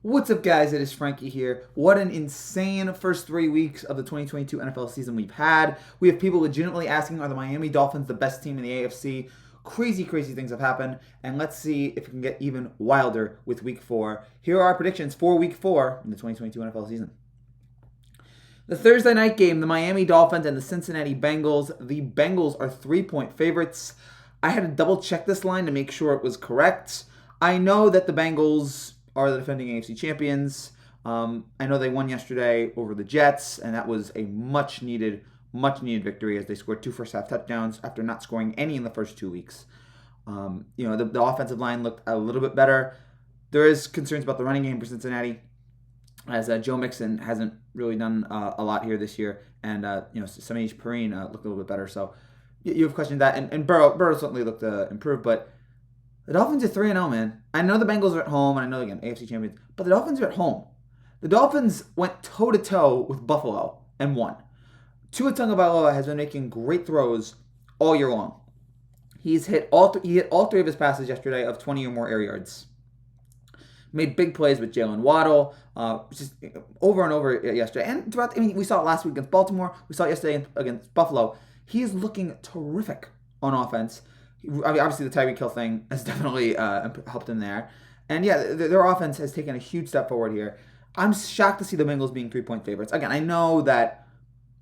What's up, guys? It is Frankie here. What an insane first 3 weeks of the 2022 NFL season we've had. We have people legitimately asking, are the Miami Dolphins the best team in the AFC? Crazy, crazy things have happened. And let's see if we can get even wilder with week 4. Here are our predictions for week 4 in the 2022 NFL season. The Thursday night game, the Miami Dolphins and the Cincinnati Bengals. The Bengals are 3-point favorites. I had to double check this line to make sure it was correct. I know that the Bengals are the defending AFC champions. I know they won yesterday over the Jets, and that was a much needed victory as they scored 2 first half touchdowns after not scoring any in the first 2 weeks. The offensive line looked a little bit better. There is concerns about the running game for Cincinnati, as Joe Mixon hasn't really done a lot here this year, and Samaje Perine looked a little bit better. So you have questioned that, and Burrow certainly looked improved, but the Dolphins are 3-0, man. I know the Bengals are at home, and I know, again, AFC champions, but the Dolphins are at home. The Dolphins went toe-to-toe with Buffalo and won. Tua Tagovailoa has been making great throws all year long. He hit all 3 of his passes yesterday of 20 or more air yards. Made big plays with Jalen Waddle, just over and over yesterday. And we saw it last week against Baltimore. We saw it yesterday against Buffalo. He is looking terrific on offense. Obviously, the Tyreek Hill thing has definitely helped him there. And yeah, their offense has taken a huge step forward here. I'm shocked to see the Bengals being 3-point favorites. Again, I know that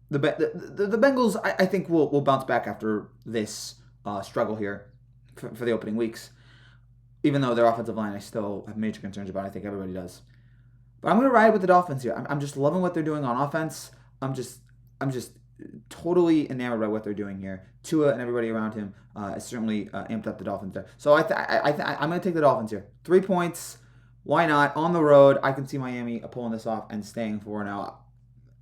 the Bengals, I think, will bounce back after this struggle here for the opening weeks. Even though their offensive line, I still have major concerns about. I think everybody does. But I'm going to ride with the Dolphins here. I'm just loving what they're doing on offense. I'm just totally enamored by what they're doing here. Tua and everybody around him has certainly amped up the Dolphins there. So I'm going to take the Dolphins here. 3 points. Why not? On the road, I can see Miami pulling this off and staying 4-0.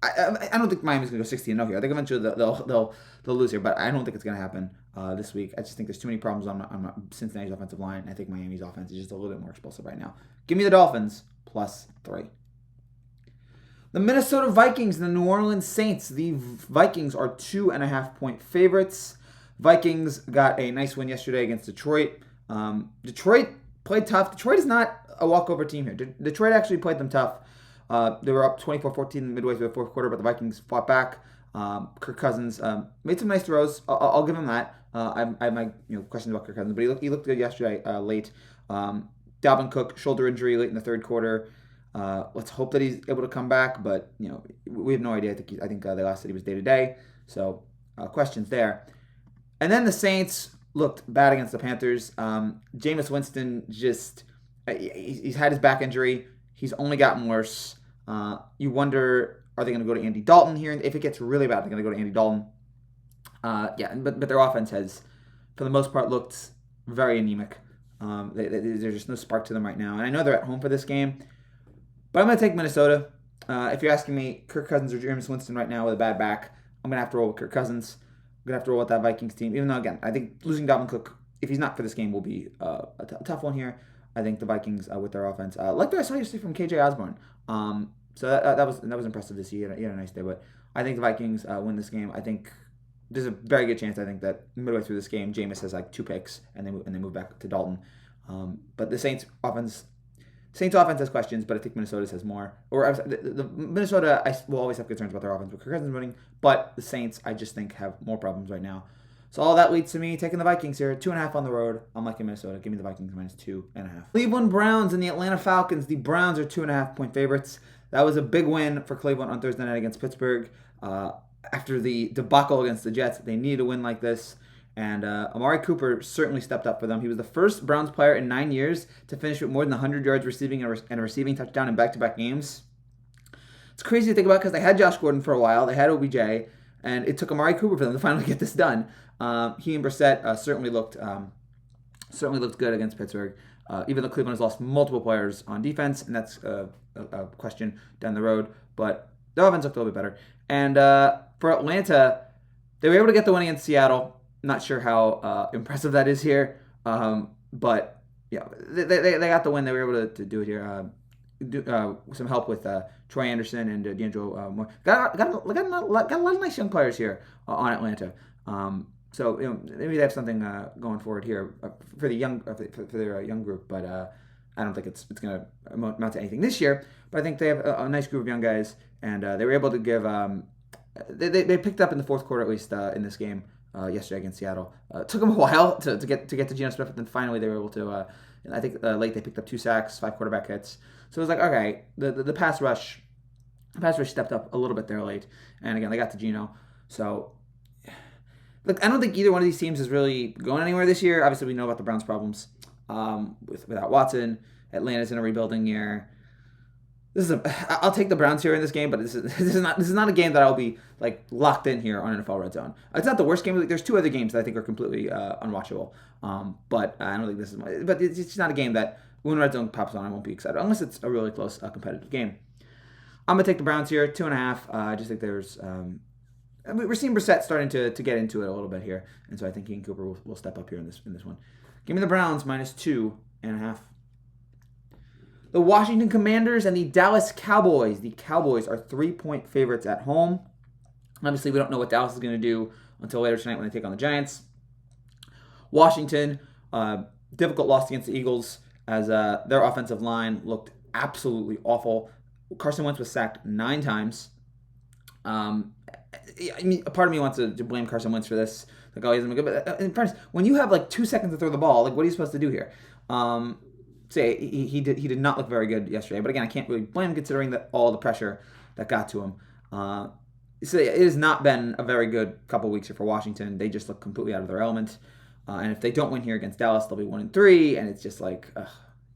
I don't think Miami's going to go 16-0 here. I think eventually they'll lose here, but I don't think it's going to happen this week. I just think there's too many problems on Cincinnati's offensive line. I think Miami's offense is just a little bit more explosive right now. Give me the Dolphins +3. The Minnesota Vikings and the New Orleans Saints. The Vikings are 2.5-point favorites. Vikings got a nice win yesterday against Detroit. Detroit played tough. Detroit is not a walkover team here. Detroit actually played them tough. They were up 24-14 midway through the fourth quarter, but the Vikings fought back. Kirk Cousins made some nice throws. I'll give him that. I have my questions about Kirk Cousins, but he looked good yesterday late. Dalvin Cook, shoulder injury late in the third quarter. Let's hope that he's able to come back, but we have no idea. I think they last said he was day-to-day, so questions there. And then the Saints looked bad against the Panthers. Jameis Winston he's had his back injury. He's only gotten worse. You wonder, are they going to go to Andy Dalton here? If it gets really bad, they're going to go to Andy Dalton. But their offense has, for the most part, looked very anemic. There's just no spark to them right now. And I know they're at home for this game, but I'm going to take Minnesota. If you're asking me, Kirk Cousins or Jameis Winston right now with a bad back, I'm going to have to roll with Kirk Cousins. I'm going to have to roll with that Vikings team. Even though, again, I think losing Dalvin Cook, if he's not for this game, will be a tough one here. I think the Vikings with their offense, like what I saw yesterday from KJ Osborne. So that was impressive to see. He had a nice day, but I think the Vikings win this game. I think there's a very good chance. I think that midway through this game, Jameis has like 2 picks, and they move back to Dalton. But the Saints offense has questions, but I think Minnesota's has more. Or the Minnesota, I will always have concerns about their offense with Kirk Cousins winning, but the Saints, I just think, have more problems right now. So all that leads to me taking the Vikings here. 2.5 on the road. I'm liking Minnesota. Give me the Vikings -2.5. Cleveland Browns and the Atlanta Falcons. The Browns are 2.5-point favorites. That was a big win for Cleveland on Thursday night against Pittsburgh. After the debacle against the Jets, they needed a win like this. And Amari Cooper certainly stepped up for them. He was the first Browns player in 9 years to finish with more than 100 yards receiving and a receiving touchdown in back-to-back games. It's crazy to think about because they had Josh Gordon for a while. They had OBJ. And it took Amari Cooper for them to finally get this done. He and Brissett certainly looked good against Pittsburgh. Even though Cleveland has lost multiple players on defense, and that's a question down the road. But their offense looked a little bit better. And for Atlanta, they were able to get the win against Seattle. Not sure how impressive that is here, but yeah, they got the win. They were able to do it here. Some help with Troy Anderson and D'Angelo Moore. Got a lot of nice young players here on Atlanta. So maybe they have something going forward here for the young for their young group. But I don't think it's going to amount to anything this year, but I think they have a nice group of young guys, and they were able to give. They picked up in the fourth quarter at least in this game yesterday against Seattle. It took them a while to get to Geno Smith, but then finally they were able to. I think late they picked up 2 sacks, 5 quarterback hits. So it was like, okay, the pass rush stepped up a little bit there late, and again they got to Geno. So look, I don't think either one of these teams is really going anywhere this year. Obviously, we know about the Browns' problems without Watson. Atlanta's in a rebuilding year. I'll take the Browns here in this game, but this is not a game that I'll be like locked in here on NFL Red Zone. It's not the worst game. There's 2 other games that I think are completely unwatchable. But I don't think this is. But it's not a game that when Red Zone pops on, I won't be excited unless it's a really close competitive game. I'm gonna take the Browns here, 2.5. I just think there's. We're seeing Brissett starting to get into it a little bit here, and so I think Ian Cooper will step up here in this one. Give me the Browns -2.5. The Washington Commanders and the Dallas Cowboys. The Cowboys are 3-point favorites at home. Obviously, we don't know what Dallas is going to do until later tonight when they take on the Giants. Washington, difficult loss against the Eagles as their offensive line looked absolutely awful. Carson Wentz was sacked 9 times. I mean, a part of me wants to blame Carson Wentz for this. Like, oh, he hasn't been good. But in fairness, when you have like 2 seconds to throw the ball, like, what are you supposed to do here? Say he did not look very good yesterday, but again, I can't really blame him considering that all the pressure that got to him. So it has not been a very good couple weeks here for Washington. They just look completely out of their element, and if they don't win here against Dallas, they'll be 1-3, and it's just like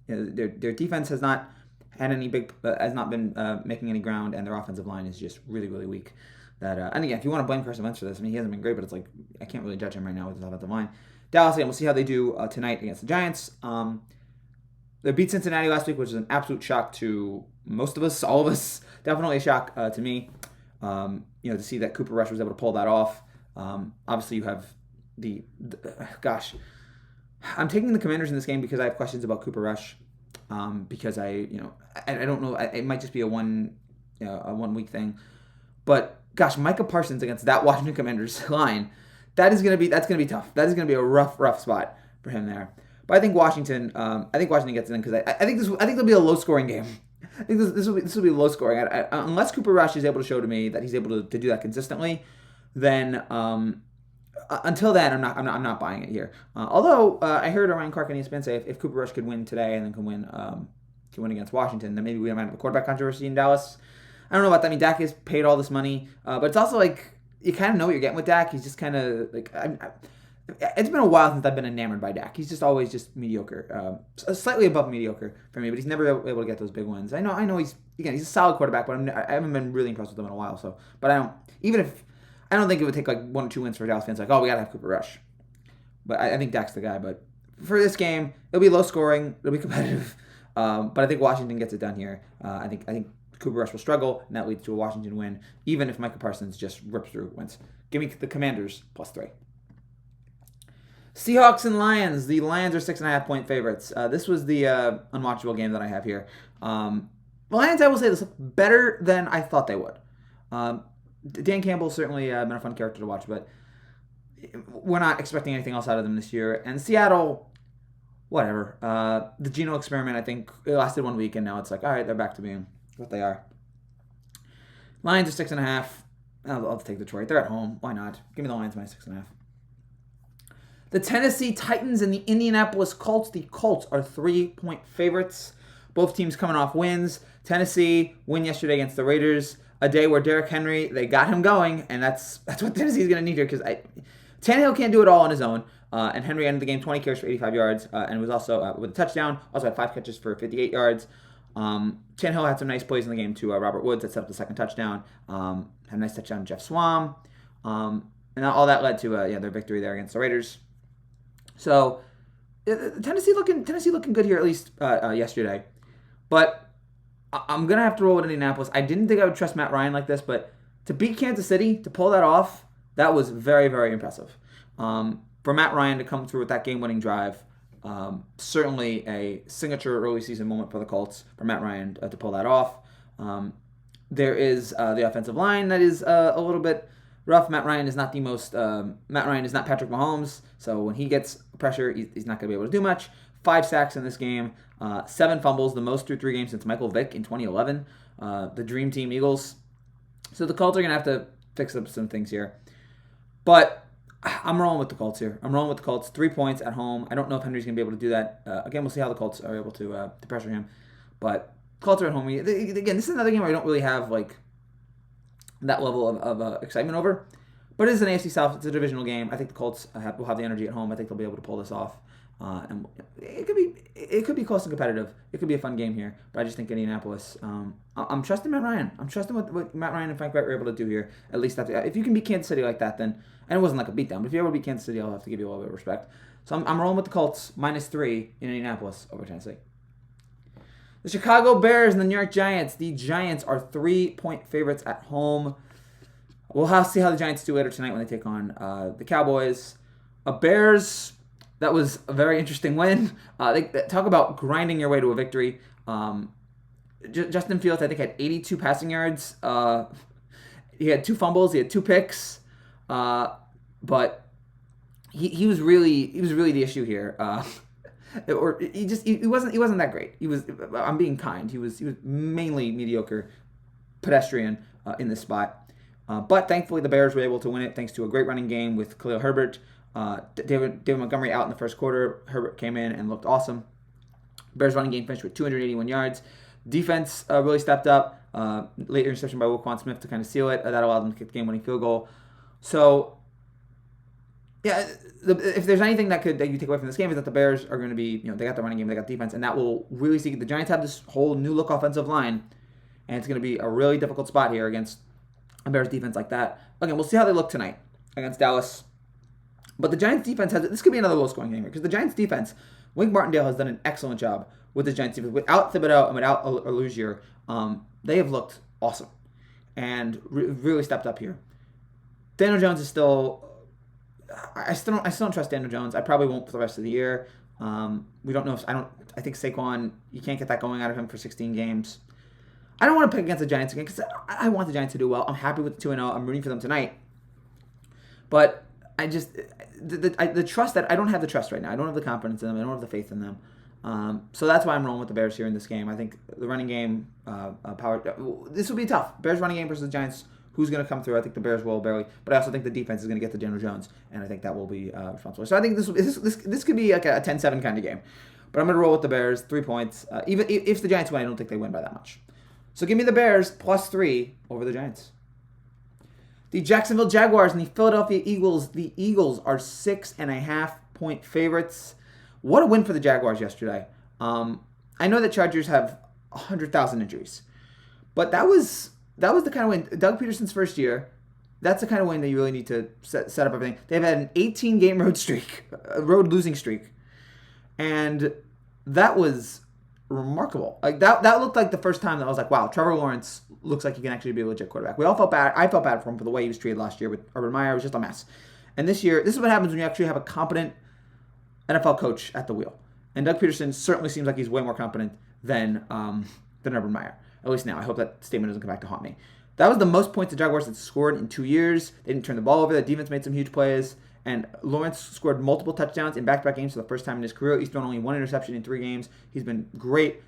their defense has not had any has not been making any ground, and their offensive line is just really really weak. And again, if you want to blame Carson Wentz for this, I mean he hasn't been great, but it's like I can't really judge him right now with his offensive line. Dallas, again, we'll see how they do tonight against the Giants. They beat Cincinnati last week, which is an absolute shock to most of us, all of us. Definitely a shock to me. To see that Cooper Rush was able to pull that off. Obviously, you have gosh. I'm taking the Commanders in this game because I have questions about Cooper Rush. Because I don't know. It might just be a one week thing. But gosh, Micah Parsons against that Washington Commanders line, that's gonna be tough. That is gonna be a rough spot for him there. But I think Washington gets it in because I think there'll be a low scoring game. I think this will be low scoring. Unless Cooper Rush is able to show to me that he's able to do that consistently, then until then I'm not buying it here. Although I heard Ryan Clark on ESPN say if Cooper Rush could win today and then can win against Washington, then maybe we might have a quarterback controversy in Dallas. I don't know about that. I mean, Dak has paid all this money, but it's also like you kind of know what you're getting with Dak. He's just kind of like it's been a while since I've been enamored by Dak. He's just always just mediocre, slightly above mediocre for me, but he's never able to get those big wins. I know he's a solid quarterback, but I haven't been really impressed with him in a while. So, but I don't think it would take like 1 or 2 wins for Dallas fans. Like, oh, we gotta have Cooper Rush. But I think Dak's the guy. But for this game, it'll be low scoring. It'll be competitive. But I think Washington gets it done here. I think Cooper Rush will struggle, and that leads to a Washington win, even if Micah Parsons just rips through wins. Give me the Commanders +3. Seahawks and Lions. The Lions are 6.5-point favorites. This was the unwatchable game that I have here. The Lions, I will say this, look better than I thought they would. Dan Campbell's certainly been a fun character to watch, but we're not expecting anything else out of them this year. And Seattle, whatever. The Geno experiment, I think, it lasted 1 week, and now it's like, all right, they're back to being what they are. Lions are 6.5. I'll take Detroit. They're at home. Why not? Give me the Lions -6.5. The Tennessee Titans and the Indianapolis Colts. The Colts are 3-point favorites. Both teams coming off wins. Tennessee win yesterday against the Raiders. A day where Derrick Henry, they got him going, and that's what Tennessee's going to need here because Tannehill can't do it all on his own. And Henry ended the game 20 carries for 85 yards and was also with a touchdown. Also had 5 catches for 58 yards. Tannehill had some nice plays in the game to Robert Woods that set up the second touchdown. Had a nice touchdown to Jeff Swam. And all that led to their victory there against the Raiders. So Tennessee looking good here at least yesterday, but I'm gonna have to roll with Indianapolis. I didn't think I would trust Matt Ryan like this, but to beat Kansas City, to pull that off, that was very very impressive. For Matt Ryan to come through with that game-winning drive, certainly a signature early season moment for the Colts. For Matt Ryan to pull that off, there is the offensive line that is a little bit rough. Matt Ryan is not Patrick Mahomes, so when he gets pressure, he's not going to be able to do much. 5 sacks in this game, 7 fumbles, the most through 3 games since Michael Vick in 2011, the Dream Team Eagles. So the Colts are going to have to fix up some things here. But I'm rolling with the Colts here. I'm rolling with the Colts. 3 points at home. I don't know if Henry's going to be able to do that. Again, we'll see how the Colts are able to pressure him. But Colts are at home. Again, this is another game where I don't really have like that level of excitement over. But it is an AFC South. It's a divisional game. I think the Colts will have the energy at home. I think they'll be able to pull this off. And it could be close and competitive. It could be a fun game here. But I just think Indianapolis. I'm trusting Matt Ryan. I'm trusting what Matt Ryan and Frank Wright were able to do here. At least if you can beat Kansas City like that, then, and it wasn't like a beatdown. But if you ever beat Kansas City, I'll have to give you a little bit of respect. So I'm rolling with the Colts -3 in Indianapolis over Tennessee. The Chicago Bears and the New York Giants. The Giants are 3-point favorites at home. We'll have to see how the Giants do later tonight when they take on the Cowboys. Bears, that was a very interesting win. They talk about grinding your way to a victory. Justin Fields, I think, had 82 passing yards. He had 2 fumbles. He had 2 picks. But he was really the issue here. He wasn't that great. I'm being kind. He was mainly mediocre, pedestrian in this spot. But thankfully, the Bears were able to win it thanks to a great running game with Khalil Herbert. David Montgomery out in the first quarter. Herbert came in and looked awesome. Bears running game finished with 281 yards. Defense really stepped up. Late interception by Roquan Smith to kind of seal it. That allowed them to kick the game-winning field goal. So, yeah, if there's anything that you take away from this game is that the Bears are going to be, they got the running game, they got defense, and that will really see the Giants have this whole new look offensive line, and it's going to be a really difficult spot here against a Bears defense like that. Again, we'll see how they look tonight against Dallas. But the Giants defense this could be another low-scoring game here because the Giants defense, Wink Martindale has done an excellent job with the Giants defense. Without Thibodeau and without Alugier, they have looked awesome and really stepped up here. Daniel Jones is still. I still don't trust Daniel Jones. I probably won't for the rest of the year. We don't know if I think Saquon, you can't get that going out of him for 16 games. I don't want to pick against the Giants again because I want the Giants to do well. I'm happy with the 2-0. I'm rooting for them tonight. But I just the trust that I don't have the trust right now. I don't have the confidence in them. I don't have the faith in them. So that's why I'm rolling with the Bears here in this game. I think the running game this will be tough. Bears running game versus the Giants. Who's going to come through? I think the Bears will barely, but I also think the defense is going to get to Daniel Jones, and I think that will be responsible. So I think this could be like a 10-7 kind of game. But I'm going to roll with the Bears, 3 points. Even if the Giants win, I don't think they win by that much. So give me the Bears +3 over the Giants. The Jacksonville Jaguars and the Philadelphia Eagles. The Eagles are 6.5-point favorites. What a win for the Jaguars yesterday. I know that Chargers have 100,000 injuries, but that was the kind of win. Doug Peterson's first year, that's the kind of win that you really need to set up everything. They've had an 18-game road losing streak, and that was remarkable. Like that looked like the first time that I was like, wow, Trevor Lawrence looks like he can actually be a legit quarterback. We all felt bad. I felt bad for him for the way he was treated last year with Urban Meyer. It was just a mess. And this year, this is what happens when you actually have a competent NFL coach at the wheel. And Doug Peterson certainly seems like he's way more competent than Urban Meyer. At least now. I hope that statement doesn't come back to haunt me. That was the most points the Jaguars had scored in 2 years. They didn't turn the ball over. The defense made some huge plays. And Lawrence scored multiple touchdowns in back-to-back games for the first time in his career. He's thrown only 1 interception in 3 games. He's been great,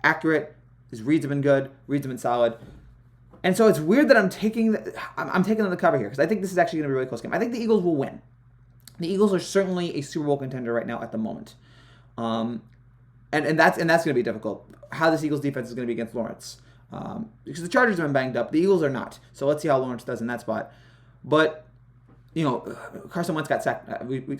accurate. His reads have been good. Reads have been solid. And so it's weird that I'm taking them to cover here because I think this is actually going to be a really close game. I think the Eagles will win. The Eagles are certainly a Super Bowl contender right now at the moment. And that's going to be difficult. How this Eagles defense is going to be against Lawrence. Because the Chargers have been banged up. The Eagles are not. So let's see how Lawrence does in that spot. But, Carson Wentz got sacked.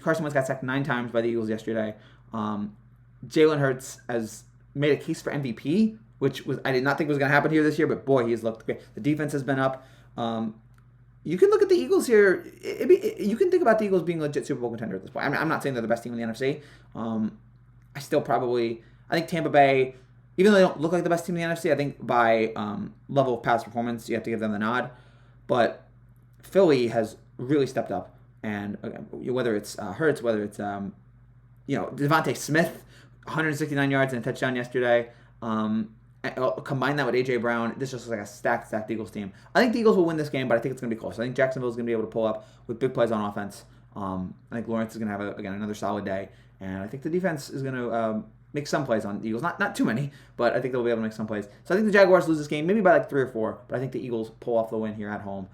Carson Wentz got sacked 9 times by the Eagles yesterday. Jalen Hurts has made a case for MVP, which I did not think was going to happen here this year, but boy, he's looked great. The defense has been up. You can look at the Eagles here. You can think about the Eagles being a legit Super Bowl contender at this point. I'm not saying they're the best team in the NFC. I think Tampa Bay, even though they don't look like the best team in the NFC, I think by level of past performance, you have to give them the nod. But Philly has really stepped up. And whether it's Hurts, whether it's Devontae Smith, 169 yards and a touchdown yesterday. Combine that with A.J. Brown, this just looks like a stacked Eagles team. I think the Eagles will win this game, but I think it's going to be close. I think Jacksonville is going to be able to pull up with big plays on offense. I think Lawrence is going to have, another solid day. And I think the defense is going to make some plays on the Eagles. Not too many, but I think they'll be able to make some plays. So I think the Jaguars lose this game, maybe by like 3 or 4, but I think the Eagles pull off the win here at home.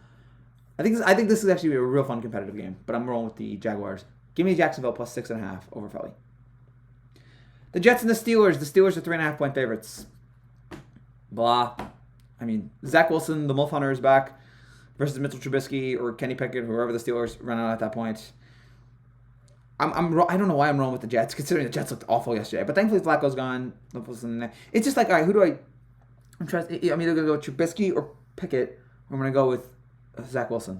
I think this is actually a real fun competitive game, but I'm rolling with the Jaguars. Give me Jacksonville plus 6.5 over Philly. The Jets and the Steelers. The Steelers are 3.5-point favorites. Blah. I mean, Zach Wilson, the Wolf Hunter, is back versus Mitchell Trubisky or Kenny Pickett, whoever the Steelers run out at that point. I don't know why I'm rolling with the Jets, considering the Jets looked awful yesterday. But thankfully Flacco's gone. It's just like, all right, who do I'm either going to go with Trubisky or Pickett, or I'm going to go with Zach Wilson.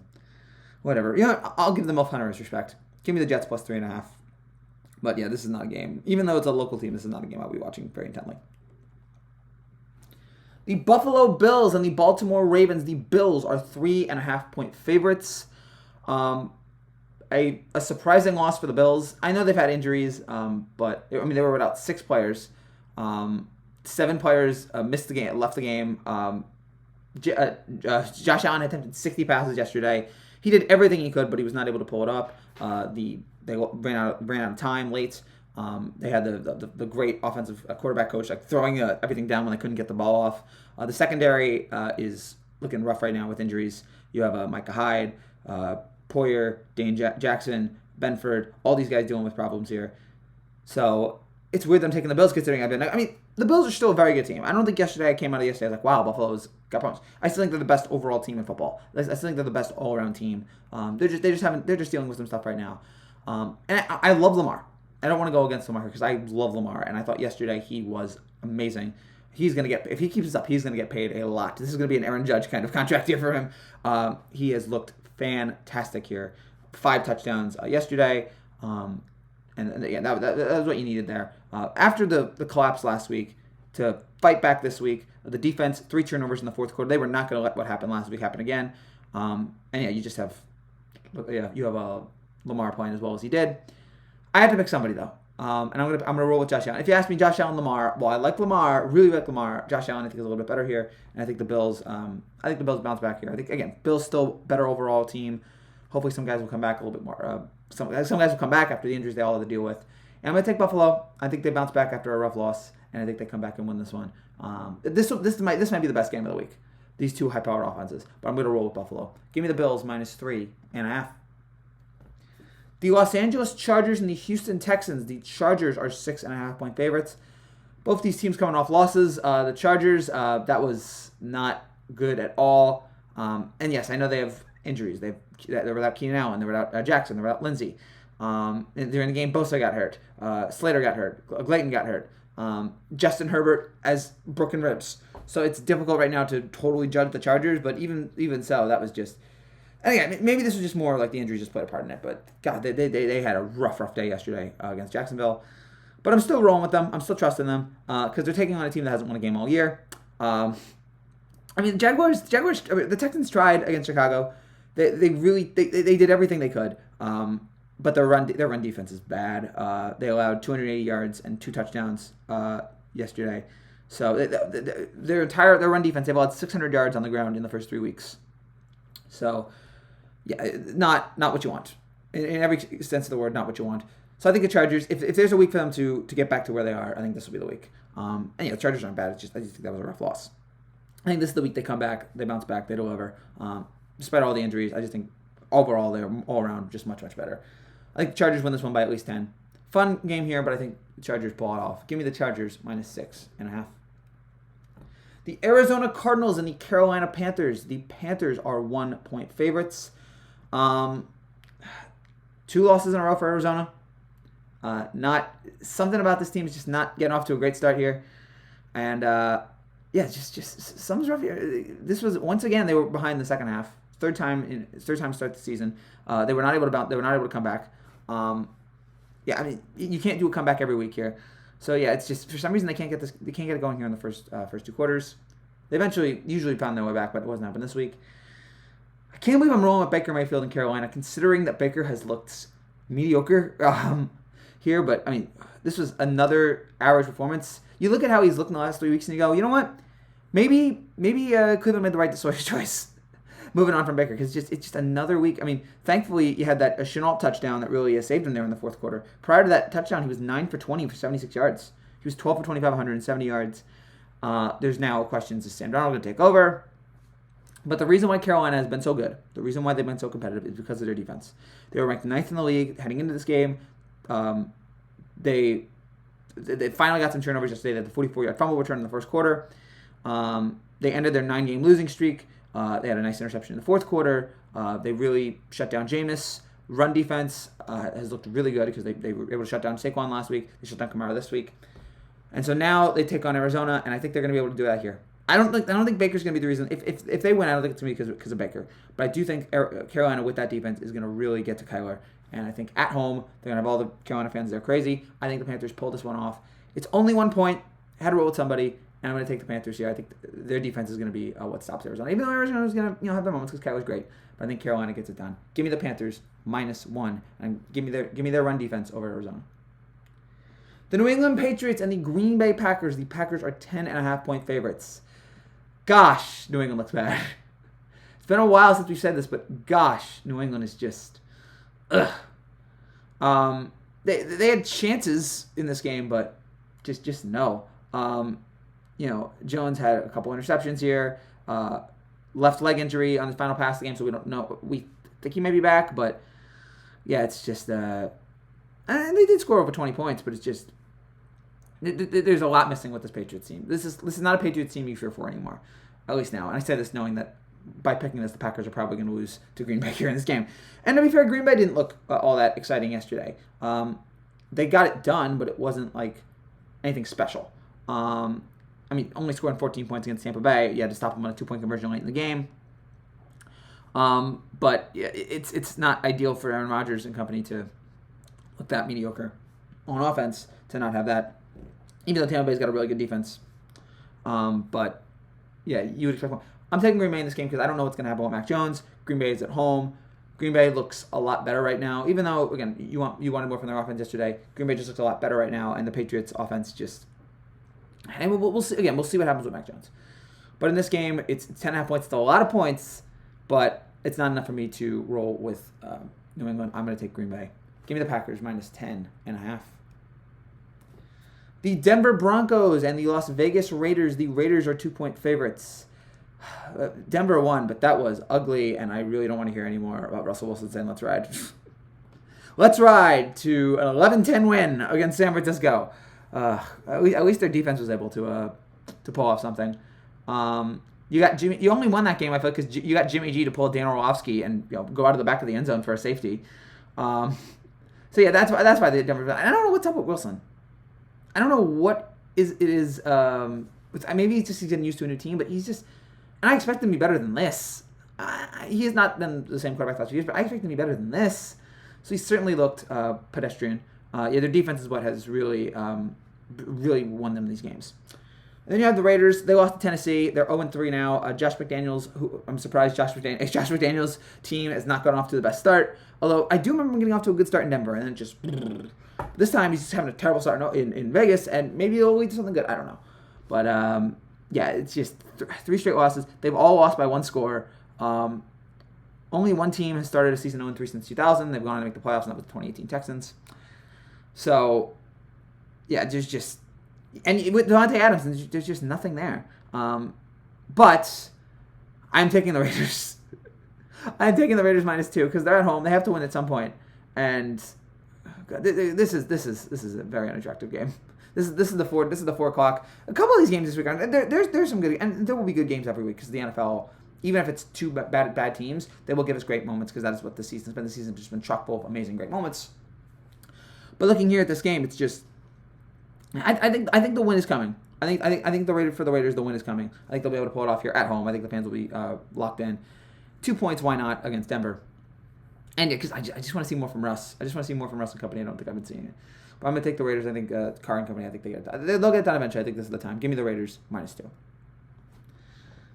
Whatever. Yeah, I'll give the Wolf Hunter his respect. Give me the Jets plus 3.5. But yeah, this is not a game. Even though it's a local team, this is not a game I'll be watching very intently. The Buffalo Bills and the Baltimore Ravens. The Bills are 3.5-point favorites. A surprising loss for the Bills. I know they've had injuries, but they were without 6 players. 7 players missed the game, left the game. Josh Allen attempted 60 passes yesterday. He did everything he could, but he was not able to pull it up. They ran out of time late. They had the great offensive quarterback coach like throwing everything down when they couldn't get the ball off. The secondary is looking rough right now with injuries. You have Micah Hyde, Poyer, Dane Jackson, Benford, all these guys dealing with problems here. So it's weird them taking the Bills considering the Bills are still a very good team. I don't think I came out of yesterday I was like, wow, Buffalo's got problems. I still think they're the best overall team in football. I still think they're the best all-around team. They're just dealing with some stuff right now. And I love Lamar. I don't want to go against Lamar because I love Lamar, and I thought yesterday he was amazing. If he keeps this up, he's gonna get paid a lot. This is gonna be an Aaron Judge kind of contract year for him. He has looked fantastic here. 5 touchdowns yesterday, and yeah, that was what you needed there. After the collapse last week, to fight back this week, the defense 3 turnovers in the fourth quarter. They were not going to let what happened last week happen again. And yeah, you have Lamar playing as well as he did. I had to pick somebody though, and I'm gonna roll with Josh Allen. If you ask me, Josh Allen, Lamar. Well, I like Lamar, really like Lamar. Josh Allen, I think is a little bit better here, and I think the Bills. Bounce back here. I think again, Bills still better overall team. Hopefully, some guys will come back a little bit more. Some guys will come back after the injuries they all had to deal with. And I'm gonna take Buffalo. I think they bounce back after a rough loss, and I think they come back and win this one. This might be the best game of the week. These 2 high-powered offenses, but I'm gonna roll with Buffalo. Give me the Bills minus 3.5. The Los Angeles Chargers and the Houston Texans. The Chargers are 6.5-point favorites. Both these teams coming off losses. The Chargers, that was not good at all. And yes, I know they have injuries. They're without Keenan Allen. They're without Jackson. They're without Lindsey. During the game, Bosa got hurt. Slater got hurt. Glayton got hurt. Justin Herbert has broken ribs. So it's difficult right now to totally judge the Chargers. But even so, that was just... And again, maybe this was just more like the injuries just played a part in it. But God, they had a rough day yesterday against Jacksonville. But I'm still rolling with them. I'm still trusting them because they're taking on a team that hasn't won a game all year. The Jaguars, the Texans tried against Chicago. They did everything they could. But their run defense is bad. They allowed 280 yards and 2 touchdowns yesterday. So their run defense, they've allowed 600 yards on the ground in the first 3 weeks. So yeah, not what you want. In every sense of the word, not what you want. So I think the Chargers, if there's a week for them to get back to where they are, I think this will be the week. And yeah, the Chargers aren't bad. I just think that was a rough loss. I think this is the week they come back, they bounce back, they deliver. Despite all the injuries, I just think overall they're all around just much better. I think the Chargers win this one by at least 10. Fun game here, but I think the Chargers pull it off. Give me the Chargers minus 6.5. The Arizona Cardinals and the Carolina Panthers. The Panthers are 1-point favorites. 2 losses in a row for Arizona. Not something about this team is just not getting off to a great start here, and just something's rough here. This was once again they were behind the second half. Third time to start the season. They were not able to bounce. They were not able to come back. You can't do a comeback every week here. So yeah, it's just for some reason they can't get it going here in the first 2 quarters. They usually found their way back, but it wasn't happening this week. I can't believe I'm rolling with Baker Mayfield in Carolina, considering that Baker has looked mediocre here. But this was another average performance. You look at how he's looked in the last 3 weeks, and you go, you know what? Maybe Cleveland made the right choice. moving on from Baker, because it's just another week. I mean, thankfully, you had that Chenault touchdown that really saved him there in the fourth quarter. Prior to that touchdown, he was 9 for 20 for 76 yards. He was 12 for 25, 170 yards. There's now questions, is Sam Darnold going to take over? But the reason why Carolina has been so good, the reason why they've been so competitive, is because of their defense. They were ranked 9th in the league heading into this game. They finally got some turnovers yesterday. They had the 44-yard fumble return in the first quarter. They ended their 9-game losing streak. They had a nice interception in the fourth quarter. They really shut down Jameis. Run defense has looked really good because they were able to shut down Saquon last week. They shut down Kamara this week. And so now they take on Arizona, and I think they're going to be able to do that here. I don't think Baker's going to be the reason. If they win, I don't think it's going to be because of Baker. But I do think Carolina with that defense is going to really get to Kyler. And I think at home, they're going to have all the Carolina fans there crazy. I think the Panthers pull this one off. It's only 1 point. I had to roll with somebody, and I'm going to take the Panthers here. I think their defense is going to be what stops Arizona. Even though Arizona is going to have their moments because Kyler's great. But I think Carolina gets it done. Give me the Panthers -1, and give me their run defense over Arizona. The New England Patriots and the Green Bay Packers. The Packers are 10.5-point favorites. Gosh, New England looks bad. It's been a while since we've said this, but gosh, New England is just... Ugh. They had chances in this game, but just no. Jones had a couple interceptions here. Left leg injury on his final pass of the game, so we don't know. We think he may be back, but yeah, it's just... and they did score over 20 points, but it's just... There's a lot missing with this Patriots team. This is not a Patriots team you fear for anymore, at least now. And I say this knowing that by picking this, the Packers are probably going to lose to Green Bay here in this game. And to be fair, Green Bay didn't look all that exciting yesterday. They got it done, but it wasn't like anything special. Only scoring 14 points against Tampa Bay. You had to stop them on a 2-point conversion late in the game. But yeah, it's not ideal for Aaron Rodgers and company to look that mediocre on offense, to not have that. Even though Tampa Bay's got a really good defense. But, yeah, you would expect one. I'm taking Green Bay in this game because I don't know what's going to happen with Mac Jones. Green Bay is at home. Green Bay looks a lot better right now. Even though, again, you wanted more from their offense yesterday. Green Bay just looks a lot better right now. And the Patriots' offense just... And we'll see. Again, we'll see what happens with Mac Jones. But in this game, it's 10.5 points. It's a lot of points. But it's not enough for me to roll with New England. I'm going to take Green Bay. Give me the Packers -10.5. The Denver Broncos and the Las Vegas Raiders. The Raiders are 2-point favorites. Denver won, but that was ugly, and I really don't want to hear any more about Russell Wilson saying, let's ride. Let's ride to an 11-10 win against San Francisco. At least their defense was able to pull off something. You got Jimmy. You only won that game, I feel, because you got Jimmy G to pull Dan Orlovsky and go out of the back of the end zone for a safety. So yeah, that's why the Denver. I don't know what's up with Wilson. I don't know what it is. Maybe he's getting used to a new team, but he's just. And I expect him to be better than this. He has not been the same quarterback last few years, but I expect him to be better than this. So he certainly looked pedestrian. Their defense is what has really won them these games. And then you have the Raiders. They lost to Tennessee. They're 0-3 now. Josh McDaniels, who I'm surprised Josh McDaniels' team has not gotten off to the best start. Although I do remember him getting off to a good start in Denver, and then just this time he's just having a terrible start in Vegas, and maybe it'll lead to something good. I don't know, but yeah, it's just 3 straight losses. They've all lost by 1 score. Only one team has started a season 0-3 since 2000. They've gone on to make the playoffs, and that was the 2018 Texans. So yeah, there's just. And with Devontae Adams, there's just nothing there. But I'm taking the Raiders. I'm taking the Raiders -2 because they're at home. They have to win at some point. And God, this is a very unattractive game. This is the 4 o'clock. A couple of these games this weekend. There's some good, and there will be good games every week because the NFL, even if it's 2 bad teams, they will give us great moments because that is what the season's been. The season's just been chock full of amazing great moments. But looking here at this game, it's just. I think the win is coming. I think for the Raiders, the win is coming. I think they'll be able to pull it off here at home. I think the fans will be locked in. 2 points, why not, against Denver? And because I just want to see more from Russ. I just want to see more from Russ and company. I don't think I've been seeing it. But I'm going to take the Raiders. I think Carr and company, I think they'll get it done eventually. I think this is the time. Give me the Raiders -2.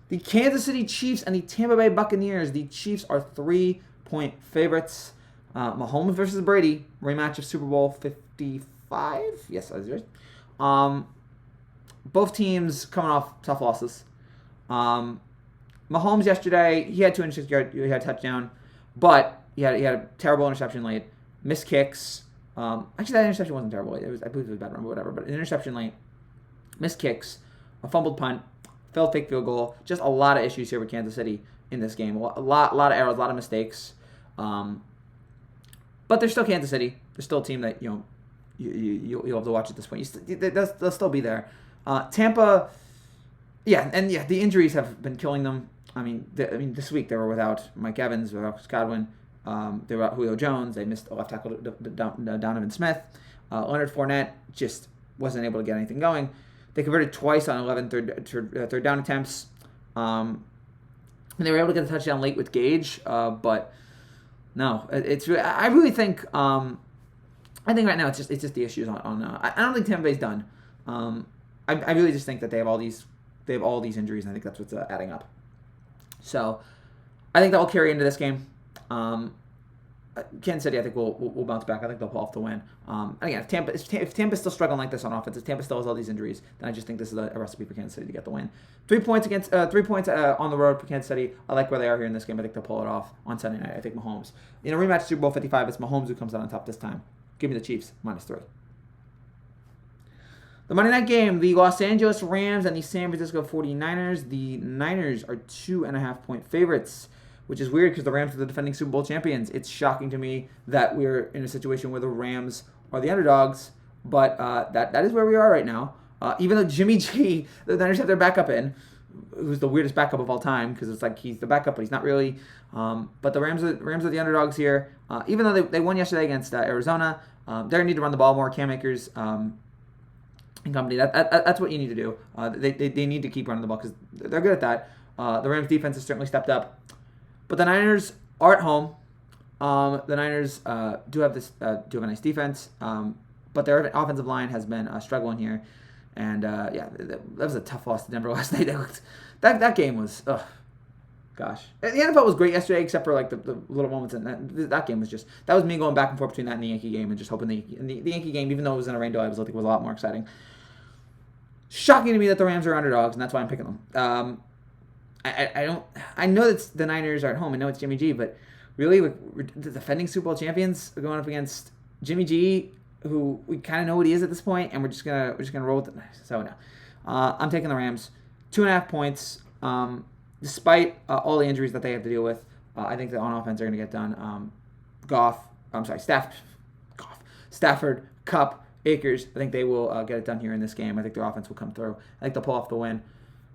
The Kansas City Chiefs and the Tampa Bay Buccaneers. The Chiefs are 3-point favorites. Mahomes versus Brady. Rematch of Super Bowl 55. Yes, that is right. Both teams coming off tough losses. Mahomes yesterday, he had 260 yards, he had a touchdown, but he had a terrible interception late, missed kicks. Actually, that interception wasn't terrible. I believe it was a bad run, but whatever. But an interception late, missed kicks, a fumbled punt, failed fake field goal. Just a lot of issues here with Kansas City in this game. A lot of errors, a lot of mistakes. But they're still Kansas City. They're still a team that you'll have to watch at this point. They'll still be there. Tampa, the injuries have been killing them. I mean, this week they were without Mike Evans, without Godwin. They were without Julio Jones. They missed left tackle Donovan Smith. Leonard Fournette just wasn't able to get anything going. They converted twice on 11 third down attempts. And they were able to get a touchdown late with Gage, but no, I really think I think right now it's just the issues on I don't think Tampa Bay's done. I really just think that they have all these injuries, and I think that's what's adding up. So I think that will carry into this game. Kansas City, I think will bounce back. I think they'll pull off the win. And again, if Tampa's still struggling like this on offense, if Tampa still has all these injuries, then I just think this is a recipe for Kansas City to get the win. 3 points on the road for Kansas City. I like where they are here in this game. I think they'll pull it off on Sunday night. I think Mahomes. In a rematch Super Bowl 55, it's Mahomes who comes out on top this time. Give me the Chiefs -3. The Monday night game, the Los Angeles Rams and the San Francisco 49ers. The Niners are 2.5-point favorites, which is weird because the Rams are the defending Super Bowl champions. It's shocking to me that we're in a situation where the Rams are the underdogs, but that is where we are right now. Even though Jimmy G, the Niners have their backup in, who's the weirdest backup of all time because it's like he's the backup, but he's not really. But the Rams are the underdogs here. Even though they won yesterday against Arizona, they're going to need to run the ball more. Cam Akers and company. That's what you need to do. They need to keep running the ball because they're good at that. The Rams defense has certainly stepped up. But the Niners are at home. The Niners do have a nice defense, but their offensive line has been struggling here. And that was a tough loss to Denver last night. That game was, gosh. The NFL was great yesterday, except for like the little moments. And that game was that was me going back and forth between that and the Yankee game, and just hoping the Yankee game, even though it was in a rain delay, I think it was a lot more exciting. Shocking to me that the Rams are underdogs, and that's why I'm picking them. I know that the Niners are at home. I know it's Jimmy G, but really, we're the defending Super Bowl champions are going up against Jimmy G, who we kind of know what he is at this point, and we're just gonna roll with it. So no, I'm taking the Rams, 2.5 points. Despite all the injuries that they have to deal with, I think that on offense they're gonna get done. Stafford, Kupp, Akers. I think they will get it done here in this game. I think their offense will come through. I think they'll pull off the win.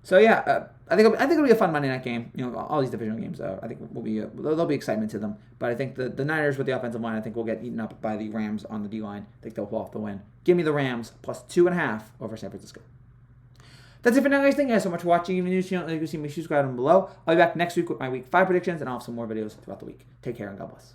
So yeah, I think it'll be a fun Monday night game. You know, all these divisional games, I think there'll be excitement to them. But I think the Niners with the offensive line, I think will get eaten up by the Rams on the D line. I think they'll pull off the win. Give me the Rams plus 2.5 over San Francisco. That's it for now, guys. Thank you guys so much for watching. If you're new to the channel, you can see me, subscribe down below. I'll be back next week with my Week 5 predictions, and I'll have some more videos throughout the week. Take care and God bless.